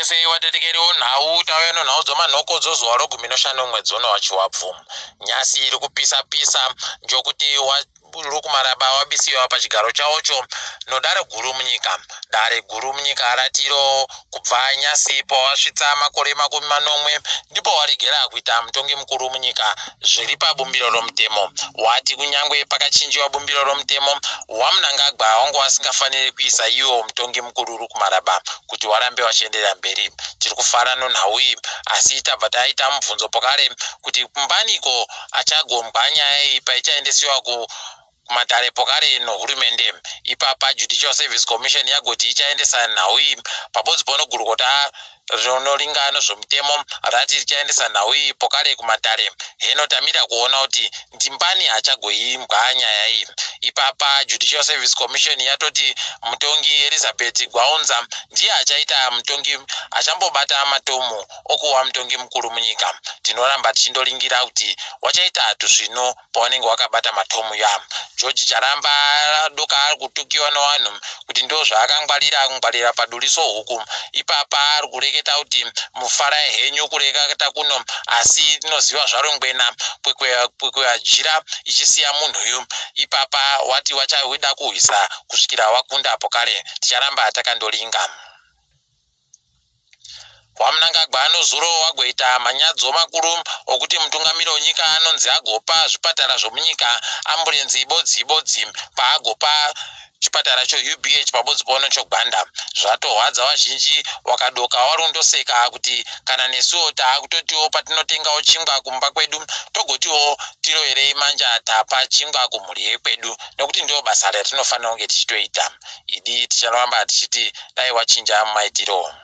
wese watetekerewo nhau taweno nhau dzomanhoko dzozuva rogumi noshanu mwedzi uno wachiwabvu nyasi iri kupisa njokuti uri kumaraba wabisiwa pachigaro chawocho nodare guru munyika. Dare guru munyika ratiro kubva nyasi pawasvitsa makore 40 ndipo waregera kuita mutongi mukuru munyika zviri pabumbiro romutemo. Wati kunyangwe pakachinjiwa bumbiro romutemo wamunangagwa wangu wasingafaniri kuisa iwo mutongi mukuru uri kumaraba kuti warambe wachienderera mberi. Tiri kufara nonhau iyi asi tabva taita mubvunzo pokare kuti kumbaniko achagombwa nyaya iyi paichaendesiwa kumatare pokare nohurumende. Ipapa Judicial Service Commission yagoti ichaendesa nhau iyi pabodzi pono gurukota rinoringana zvomutemo rati richaendesa nhau iyi pokare kumatare. Heno tamira kuona kuti ndimbani achagoimbwa nyaya iyi. Ipapa Judicial Service Commission yatoti mutongi Elizabeth Gwaunza ndiye achaita mutongi achambobata matomu okuwa mutongi mukuru munyika. Tinoramba tichindoringira kuti wachaita atu zvino pawanenge wakabata matomu ya George Charamba doka ari kutukiwa nevanhu kuti ndo zvaakangwarira paduriso huku. Ipapa ari kureketa kuti mufarai henyu kureketa kuno asi tinoziva zvaro ngwena kwekuyajira ichisiya munhu uyu. Ipapa wati wachawida kuhwisa kusvikira wakunda pokare. Ticharamba takandoringa. Wamunangagwa anozuro wagoita manyadzo makuru okuti mutungamiri wenyika anonzi agopa zvipatara zvomunyika ambulenzi ibodzi paagopa chipatara choUBH pabodzi pono chogwanda. Zvatohwadza vazhinji wakadoka warundoseka kuti kana nesuwo taakutotiwo patinotengawo chingwa kumba kwedu togotiwo tiroverei manja tapa chingwa kumhuri yekwedu nekuti ndio basa ratinofanira kunge tichitoita. Idi ticharamba tichiti dai wachinja mumaitiro.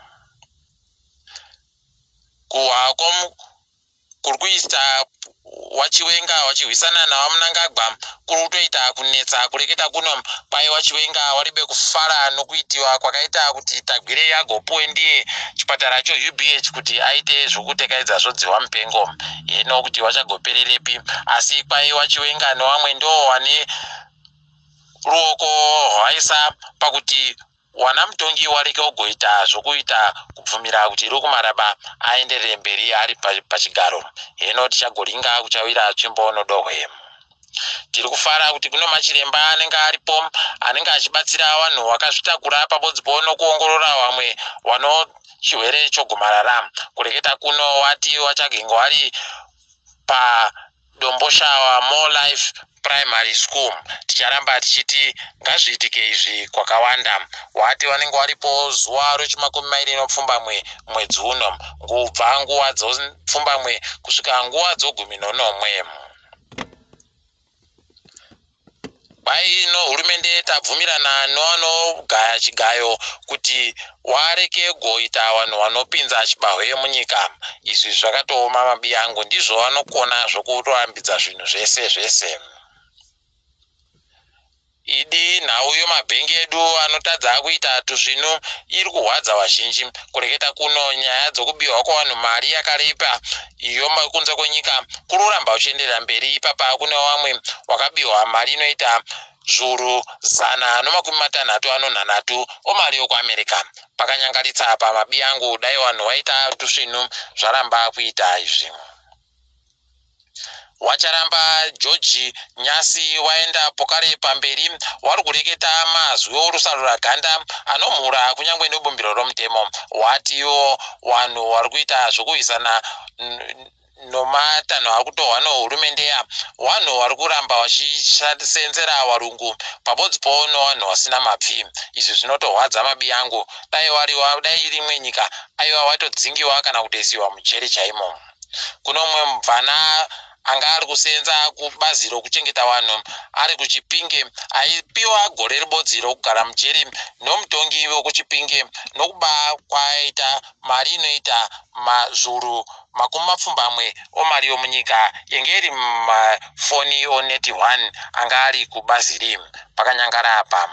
Kuhako kuri kuisa wachiwenga wachihwisana nawamunangagwa kuri kutoita kunetsa kureketa kuno kwai wachiwenga waribe kufara nokuitiwa kwakaita kuti tagwire yagopuwe ndiye chipatara choUBH kuti aite zvokutekaidza zvodziwa mupengo. Hino kuti wachagopererepi asi kwai wachiwenga nevamwe ndo wane ruoko hwaisa pakuti wana mutongi wareke kugoita zvokuita kubvumira kuti iri kumaraba aenderere mberi ari pachigaro. Heno tichagoringa kuchawira tsvimbo nodohwe. Tiri kufara kuti kuno machiremba anenge aripo anenge achibatsira vanhu vakazvitakura pabodzi pono kuongorora vamwe wano chirwere chogomarara. Kureketa kuno wati wachagenga wari paDomboshawa More Life Primary School. Ticharamba tichiti ngazviitike izvi kwakawanda. Wati vanenge varipo zuva rochi20 mwedzi uno ngubva nguva dzo20 kusvika nguva dzo11. Bai no hurumende tabvumirana nevanogaya chigayo kuti wareke goita vanhu vanopinza chibahwe munyika. Izvi zvakatooma mabi angu ndizvo vanokona zvokutoambidza zvinhu zvese. Idi nhau yomabhengi edu anotadza kuita tuzvino iri kuhwadza vazhinji. Kureketa kuno nyaya dzokubiwa kwavanhu mari yakarepa iyo kunze kwenyika kururamba uchienderera mberi. Ipapa kune vamwe wakabiwa mari inoita zviuru 163 omari yokuAmerica. Pakanyangaritsa pamabi angu dai vanhu vaita tuzvino zvaramba kuita izvi. Wacharamba George Nyasi waenda pokare pamberi wari kureketa mazwi orusarura ganda anomhura kunyangwe nebumbiro romutemo. Watiwo vanhu vari kuita zvokuhwisana nomatanho akutohwa nohurumende ya vanhu vari kuramba vachisenzera varungu pabodzi pono vanhu vasina mapfi. Izvi zvinotohwadza mabi angu. Dai rimwe nyika aiwa watodzingiwa kana kudesiwa mujeri chaimo. Kuno mumwe mubvana anga ari kusenza kubazi rokuchengeta vanhu ari kuChipinge aipiwa gore ribodzi rokugara mujeri nomutongi wekuChipinge nokuba kwaita mari inoita mazviuru 20 omari yomunyika yenge iri mumafoni oNet1 anga ari kubazi rim. Pakanyangara apa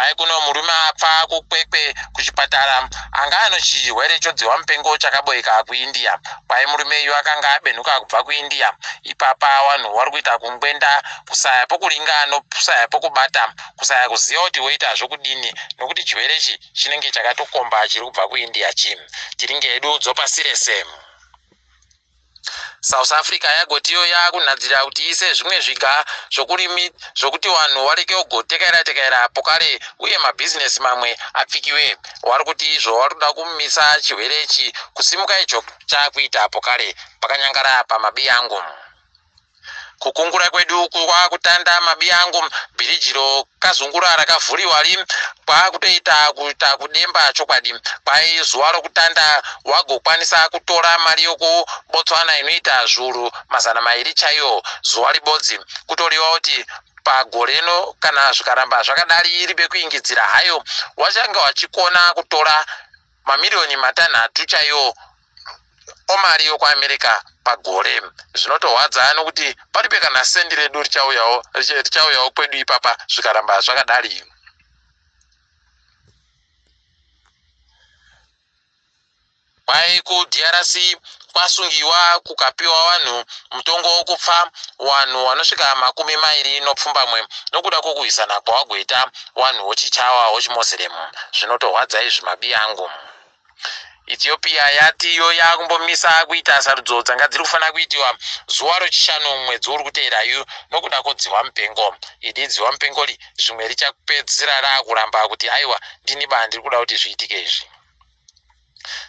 kwai kuno murume apfa kukwekwe kuchipatara anga ano chirwere chodziwa mupengo chakaboeka kuIndia. Kwai murume iyu akanga abenuka kubva kuIndia. Ipapa vanhu vari kuita kungwenda, kusaya pokuringano, kusaya pokubata, kusaya kuziva kuti woita zvokudini, nokuti chirwere ichi chinenge chakatokomba chiri kubva kuIndia chi. Tiringe hedu dzopasire semu. South Africa yagotiyo yakunhadzira kuti ise zvimwe zviga zvokuti vanhu vareke kugotekaira pokare uye mabhizinesi mamwe apfikiwe. Vari kuti izvo vari kuda kumisa chirwere ichi kusimuka icho chakuita pokare pakanyangara pamabiyangu. Kukungura kwedu kwakutanda mabiyangu, bhiriji rokazungura rakavhuriwa kwakutoita kuita kudemba chokwadi. Kwai zuva rokutanda wagokwanisa kutora mari yokuBotswana inoita zviuru 200 chaiyo zuva ribodzi, kutoriwa kuti pagoreno kana zvikaramba zvakadari iri bekuingidzira hayo wachanga wachikona kutora mamiliyoni 6 chaiyo omari yokuAmerica pagore. Zvinotorwadza nokuti paribe kana sendi redu richauyawo kwedu ipapa zvikaramba zvakadari. Kwai kuDRC kwasungiwa kukapiwa vanhu mutongo wokupfa vanhu vanosvika 20 nokuda kwokuhwisana kwawagoita vanhu vochichawa vochimoziremu. Zvinotorwadza izvi mabiyangu. Ethiopia yatiyo yakumbomisa kuita sarudzo dzanga dziri kufanira kuitiwa zuva rechishanu mwedzi uri kuteera iyu nokuda kwodziwa mupengo. Idi dziwa mupengo zvimwe richapedzisira rakuramba kuti aiwa ndini ndiri kuda kuti zviitike izvi.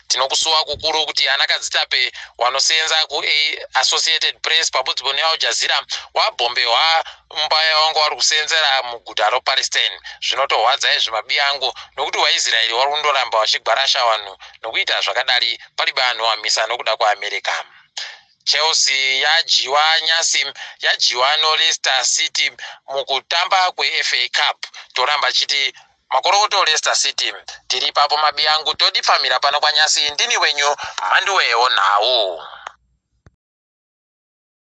Tinokusuwa kukuru kuti anakadzitape wanosenza kuAssociated Press pabudzi neAl Jazeera wabhombewa mbaya wangu vari kusenzera muguta roPalestine. Zvinotorwadza izvi mabiyangu nokuti vaIsraeri vari kundoramba vachigwarasha vanhu nokuita zvakadari paribe vanhu vamisa nokuda kwaAmerica. Chelsea yajiwa nyasi yajiwa noLeicester City mukutamba kweFA Cup. Toramba chiti makorokoto Leicester City tiri papo mabiyangu todipfamira pano kwanyasi. Ndini wenyu Mhanduwewo Nhau.